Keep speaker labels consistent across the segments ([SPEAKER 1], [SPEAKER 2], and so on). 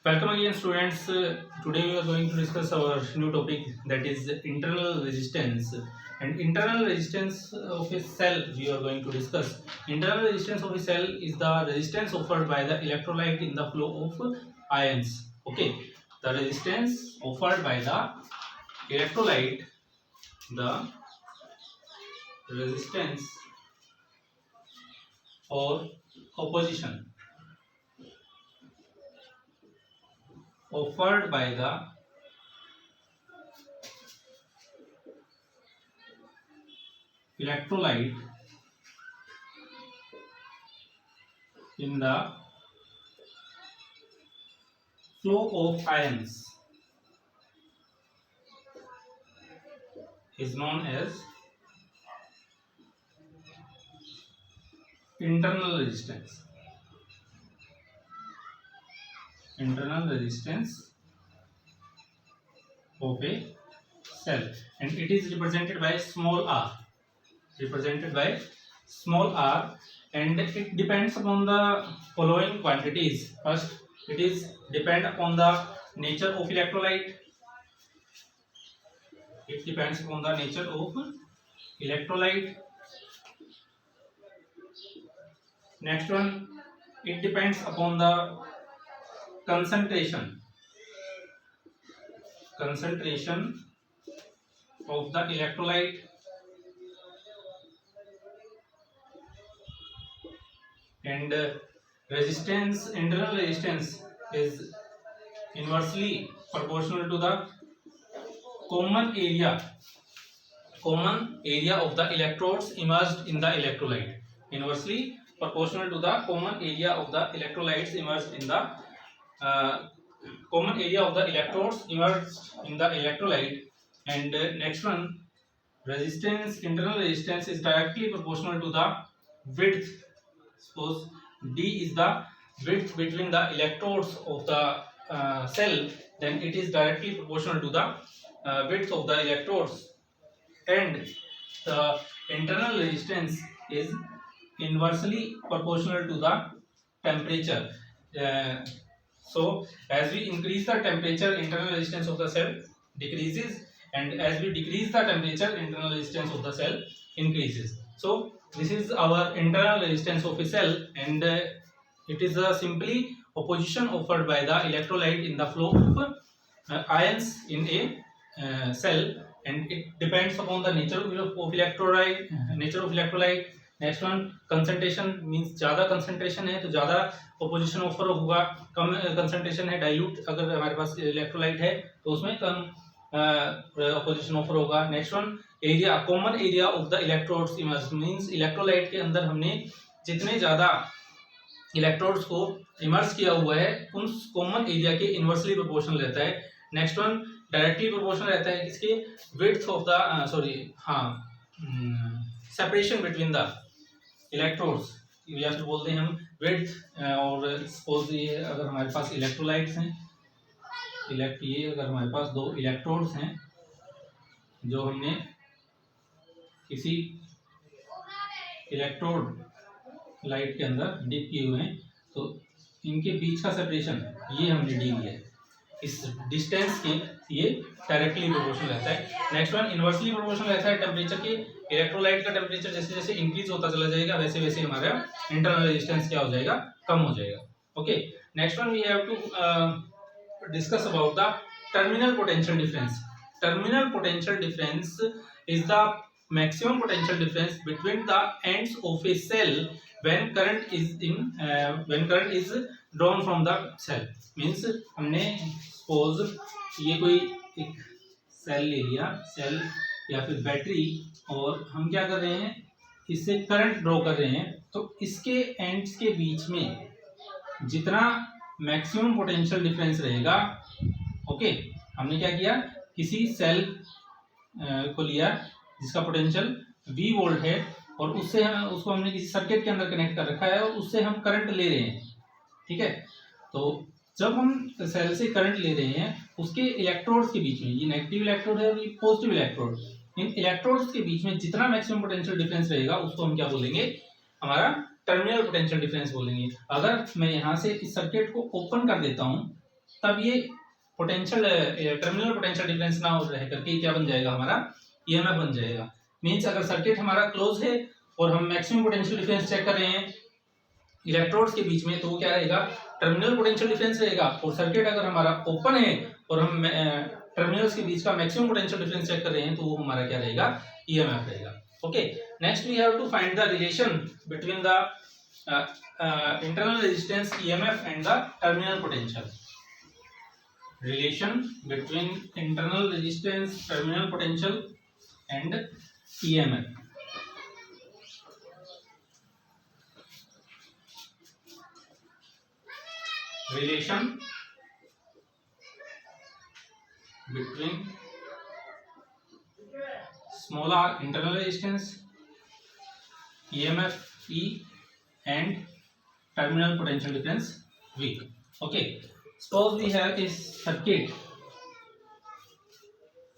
[SPEAKER 1] Welcome again, students. Today we are going to discuss our new topic, that is internal resistance. And internal resistance of a cell we are going to discuss. Internal resistance of a cell is the resistance offered by the electrolyte in the flow of ions. Okay, the resistance offered by the electrolyte, the resistance or opposition offered by the electrolyte in the flow of ions is known as internal resistance. Internal resistance of a cell, and it is represented by small r. Represented by small r, and it depends upon the following quantities. First, it is depend upon the nature of electrolyte. It depends upon the nature of electrolyte. Next one, it depends upon the concentration of the electrolyte. And resistance, internal resistance is inversely proportional to the common area of the electrodes immersed in the electrolyte. Inversely proportional to the common area of the electrolytes immersed in the common area of the electrodes immersed in the electrolyte. And next one, resistance, internal resistance is directly proportional to the width. Suppose d is the width between the electrodes of the cell, then it is directly proportional to the width of the electrodes. And the internal resistance is inversely proportional to the temperature. So as we increase the temperature, internal resistance of the cell decreases, and as we decrease the temperature, internal resistance of the cell increases. So this is our internal resistance of a cell, and it is simply opposition offered by the electrolyte in the flow of ions in a cell, and it depends upon the nature of electrolyte. Next one, concentration means ज़्यादा concentration है तो ज़्यादा opposition offer होगा, कम concentration है, dilute अगर हमारे पास electrolyte है तो उसमें कम ऑपोजिशन ऑफर होगा. Next one, area, common area of the electrodes immersed, means electrolyte के अंदर हमने जितने ज़्यादा इलेक्ट्रोड्स को इमर्स किया हुआ है उन कॉमन एरिया के इनवर्सली प्रोपोर्शनल रहता है. नेक्स्ट वन, डायरेक्टली प्रोपोर्शनल रहता है किसके, width of the separation between the electrodes, या फिर बोलते हैं हम विड्थ. और सपोज ये अगर हमारे पास इलेक्ट्रोलाइट्स हैं, ये अगर हमारे पास दो इलेक्ट्रोड्स हैं जो हमने किसी इलेक्ट्रोड लाइट के अंदर डिप किए हुए हैं, तो इनके बीच का सेपरेशन ये हमने डी लिया है. इस डिस्टेंस के ये डायरेक्टली प्रोपोर्शनल रहता है. नेक्स्ट वन, इनवर्सली प्रोपोर्शनल रहता है टेम्परेचर के. इलेक्ट्रोलाइट का टेम्परेचर जैसे जैसे इंक्रीज होता चला जाएगा वैसे वैसे हमारा इंटरनल रेजिस्टेंस क्या हो जाएगा, कम हो जाएगा. Okay, next one we have to discuss about the terminal potential difference. Terminal potential difference is the maximum potential difference between the ends of a cell when current is drawn from the cell. means हमने suppose ये कोई एक cell ले लिया, cell या फिर battery, और हम क्या कर रहे हैं, इससे करंट ड्रॉ कर रहे हैं, तो इसके एंड्स के बीच में जितना मैक्सिमम पोटेंशियल डिफरेंस रहेगा, ओके, हमने क्या किया, किसी सेल को लिया जिसका पोटेंशियल V वोल्ट है, और उससे उसको हमने किसी सर्किट के अंदर कनेक्ट कर रखा है और उससे हम करंट ले रहे हैं. ठीक है, तो जब हम सेल से करंट ले रहे हैं, उसके इलेक्ट्रोड्स के बीच में, ये नेगेटिव इलेक्ट्रोड है और ये पॉजिटिव इलेक्ट्रोड, इन इलेक्ट्रोड्स के बीच में जितना मैक्सिमम पोटेंशियल डिफरेंस रहेगा उसको हम क्या बोलेंगे, हमारा टर्मिनल पोटेंशियल डिफरेंस बोलेंगे. अगर मैं यहाँ से इस सर्किट को ओपन कर देता हूँ, तब ये पोटेंशियल टर्मिनल पोटेंशियल डिफरेंस ना रह करके क्या बन जाएगा, हमारा ईएमएफ बन जाएगा। मींस अगर सर्किट हमारा क्लोज है और हम मैक्सिमम पोटेंशियल डिफरेंस चेक कर रहे हैं इलेक्ट्रोड्स के बीच में, तो वो क्या रहेगा, टर्मिनल पोटेंशियल डिफरेंस रहेगा। और सर्किट अगर हमारा ओपन है और हम टर्मिनल्स के बीच का मैक्सिमम पोटेंशियल डिफरेंस चेक कर रहे हैं, तो वो हमारा क्या रहेगा, ईएमएफ रहेगा। Okay, next we have to find the relation between the internal resistance EMF and the terminal potential. Relation between internal resistance, terminal potential and EMF. Relation between small r internal resistance, EMF E and terminal potential difference V. Okay, suppose we have a circuit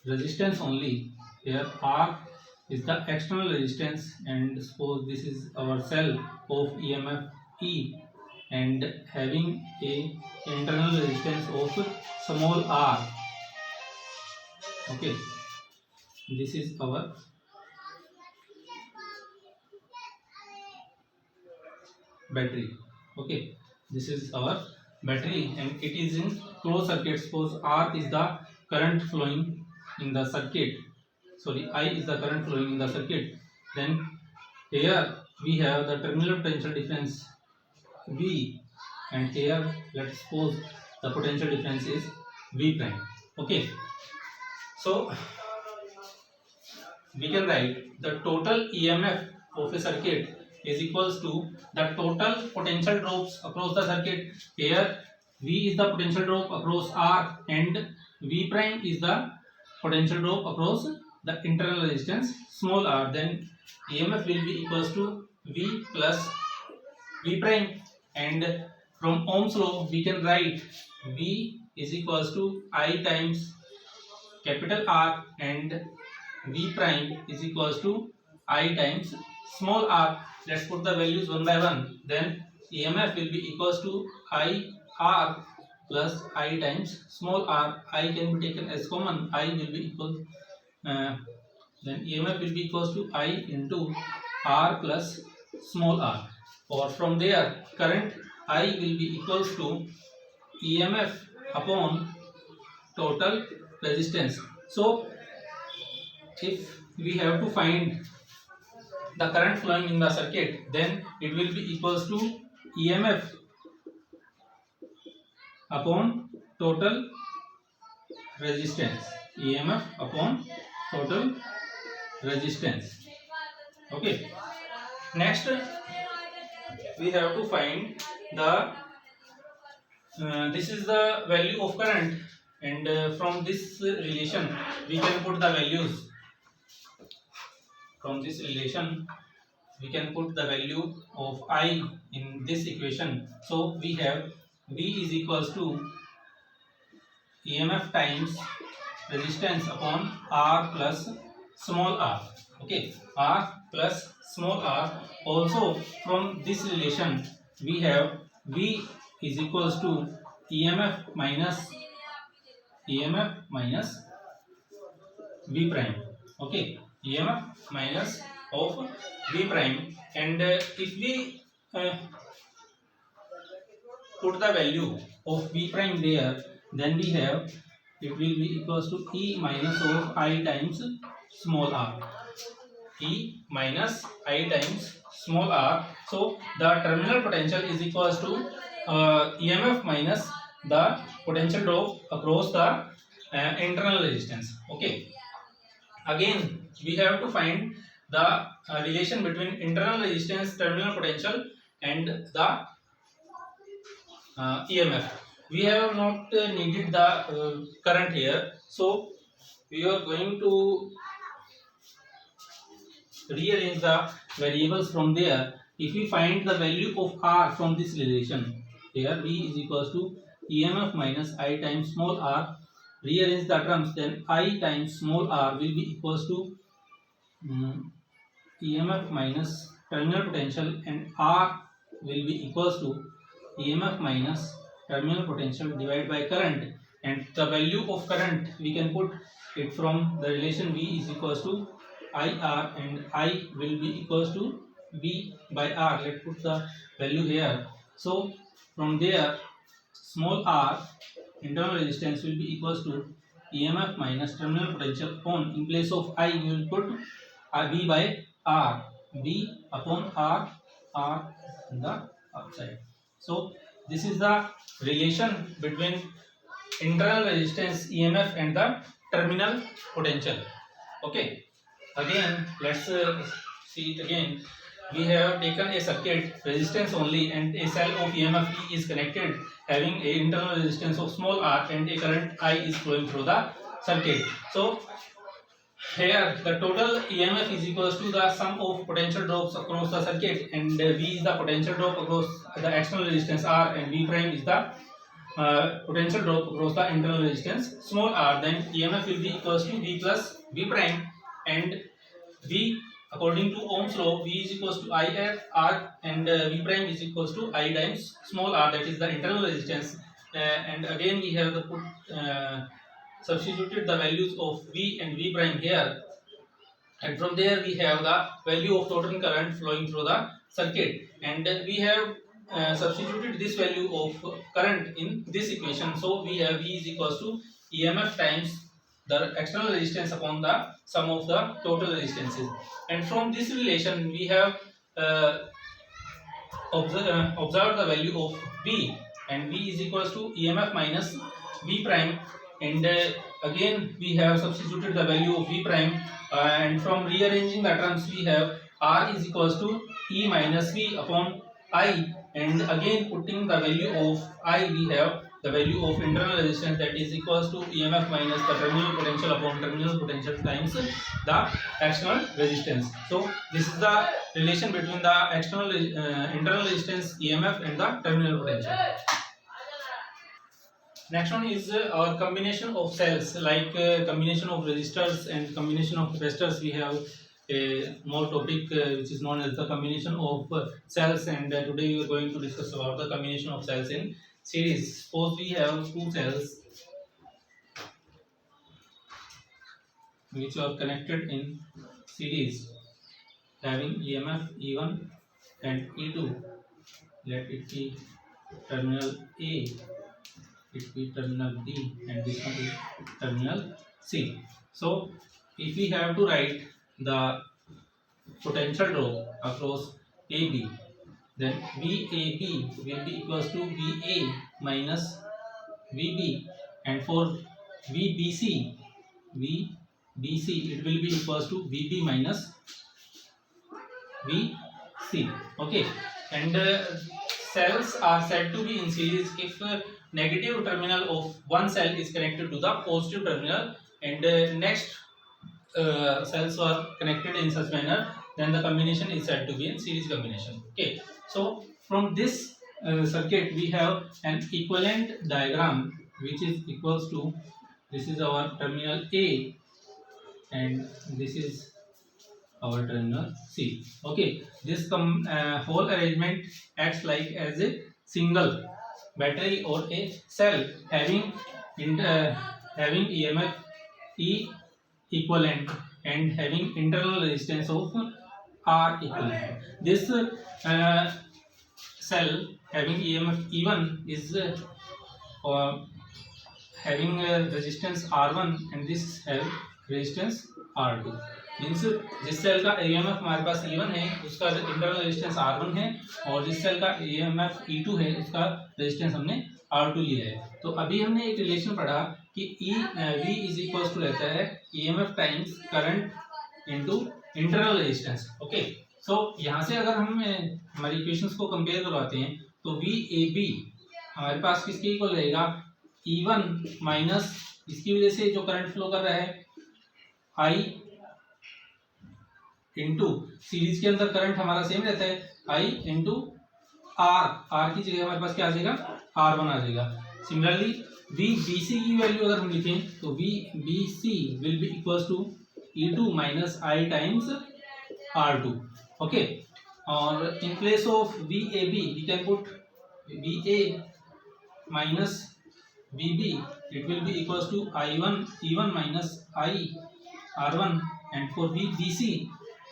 [SPEAKER 1] resistance only. Here R is the external resistance, and suppose this is our cell of EMF E and having a internal resistance of small r. Okay, this is our battery. Okay, this is our battery and it is in closed circuit. Suppose R is the current flowing in the circuit, sorry, I is the current flowing in the circuit. Then here we have the terminal potential difference V, and here let's suppose the potential difference is V prime. Okay, so we can write the total EMF of a circuit is equals to the total potential drops across the circuit. Here V is the potential drop across R and V prime is the potential drop across the internal resistance small r. Then EMF will be equals to V plus V prime, and from Ohm's law we can write V is equals to I times capital R and V prime is equals to I times small r. Let's put the values one by one. Then EMF will be equals to I R plus I times small r. I can be taken as common. I will be equal. Then EMF will be equals to I into R plus small r. Or from there, current I will be equals to EMF upon total resistance. So, if we have to find the current flowing in the circuit, then it will be equals to EMF upon total resistance. EMF upon total resistance. Okay. Next, we have to find the this is the value of current, and from this relation we can put the values. From this relation we can put the value of I in this equation. So we have V is equals to EMF times resistance upon R plus small r. Okay, R plus small r. Also from this relation we have V is equals to EMF minus V prime. Okay, EMF minus of V prime, and if we put the value of V prime there, then we have it will be equals to E minus of I times small r. E minus I times small r. So the terminal potential is equals to EMF minus the potential drop across the internal resistance. Okay. Again, we have to find the relation between internal resistance, terminal potential, and the EMF. We have not needed the current here, so we are going to rearrange the variables from there. If we find the value of R from this relation, here V is equals to EMF minus I times small r. Rearrange the terms, then I times small r will be equals to EMF minus terminal potential, and R will be equals to EMF minus terminal potential divided by current, and the value of current we can put it from the relation V is equals to IR, and I will be equals to V by R. Let's put the value here. So from there, small r internal resistance will be equals to EMF minus terminal potential upon, in place of I we will put V by R, V upon R, R in the upside. So this is the relation between internal resistance EMF and the terminal potential. Okay, again let's see it again. We have taken a circuit resistance only, and a cell of EMF E is connected having a internal resistance of small r, and a current I is flowing through the circuit. So here the total EMF is equals to the sum of potential drops across the circuit, and V is the potential drop across the external resistance R, and V prime is the potential drop across the internal resistance small r. Then EMF will be equals to V plus V prime, and V according to Ohm's law, V is equals to IR R, and V prime is equals to I times small r, that is the internal resistance. And again we have the substituted the values of V and V prime here, and from there we have the value of total current flowing through the circuit, and we have substituted this value of current in this equation. So we have V is equals to EMF times the external resistance upon the sum of the total resistances, and from this relation we have observed the value of V, and V is equals to EMF minus V prime, and again we have substituted the value of V prime, and from rearranging the terms we have R is equals to E minus V upon I, and again putting the value of I we have the value of internal resistance, that is equals to EMF minus the terminal potential upon terminal potential times the external resistance. So this is the relation between the external internal resistance EMF and the terminal potential. Next one is our combination of cells, like combination of resistors and combination of capacitors. We have a more topic which is known as the combination of cells, and today we are going to discuss about the combination of cells in series. Suppose we have two cells which are connected in series having EMF E1 and E2. Let it be terminal A, it be terminal B, and this one is terminal C. So if we have to write the potential drop across AB, then VAB will be equals to VA minus VB, and for VBC it will be equals to VB minus VC. Okay, and cells are said to be in series if negative terminal of one cell is connected to the positive terminal, and next cells are connected in such manner, then the combination is said to be in series combination. Okay, so from this circuit we have an equivalent diagram which is equals to, this is our terminal A and this is our terminal C. Okay, this whole arrangement acts like as a single battery or a cell having EMF E equivalent and having internal resistance of R equivalent. This cell having EMF E1 is having resistance R1 and this have resistance R2. Means जिस cell का EMF हमारे पास E1 है उसका internal resistance R1 है, और जिस cell का EMF E2 है उसका रेजिस्टेंस हमने R2 लिया है. तो अभी हमने एक रिलेशन पढ़ा कि V इज इक्वल्स टू रहता है EMF times current into internal resistance. Okay, so यहाँ से अगर हम हमारी इक्वेशंस को कंपेयर करवाते हैं तो VAB हमारे पास किसके इक्वल रहेगा, E1 माइनस इसकी वजह से जो करंट फ्लो कर रहा है I इंटू सीरीज के अंदर करंट हमारा सेम रहता है I इंटू R की जगह हमारे पास क्या आ जाएगा, R1 आ जाएगा. सिमिलरली VBC की वैल्यू अगर हम लिखें तो VBC will be equals to E2 minus I times R2. Okay, और in place of VAB we can put VA minus VB, it will be equals to I1 E1 minus I R1, and for VBC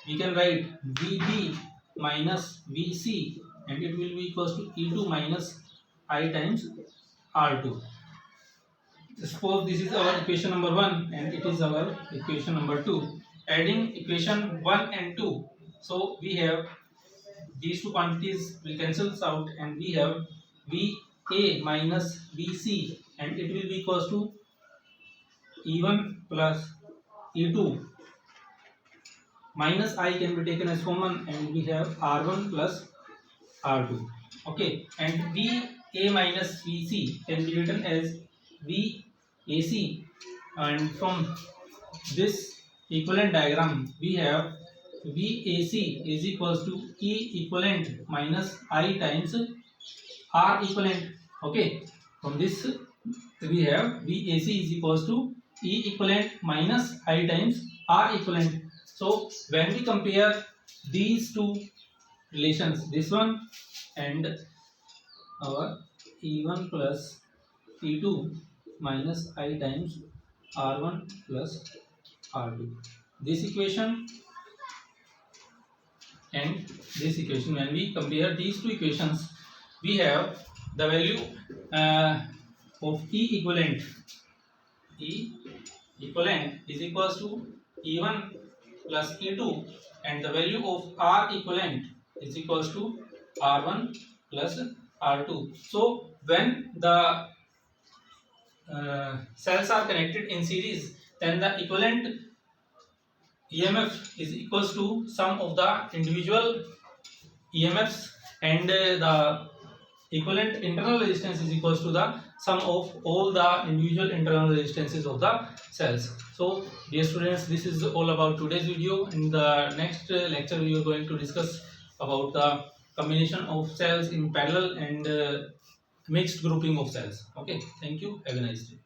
[SPEAKER 1] we can write VB minus VC, and it will be equals to E2 minus I times R2. Suppose this is our equation number 1 and it is our equation number 2. Adding equation 1 and 2, so we have these two quantities will cancel out, and we have VA minus VC, and it will be equals to E1 plus E2 minus I can be taken as common, and we have R1 plus R2. Okay, and VA minus VC can be written as VAC, and from this equivalent diagram we have VAC is equals to E equivalent minus I times R equivalent. Okay, from this we have VAC is equals to E equivalent minus I times R equivalent. So when we compare these two relations, this one and our E1 plus E2 minus I times R1 plus R2, this equation and this equation, when we compare these two equations, we have the value of E equivalent is equals to E1 plus E2, and the value of R equivalent is equals to R1 plus R2. So when the cells are connected in series, then the equivalent EMF is equals to sum of the individual EMFs, and the equivalent internal resistance is equals to the sum of all the individual internal resistances of the cells. So dear students, this is all about today's video. In the next lecture we are going to discuss about the combination of cells in parallel and mixed grouping of cells. Okay, thank you, have a nice day.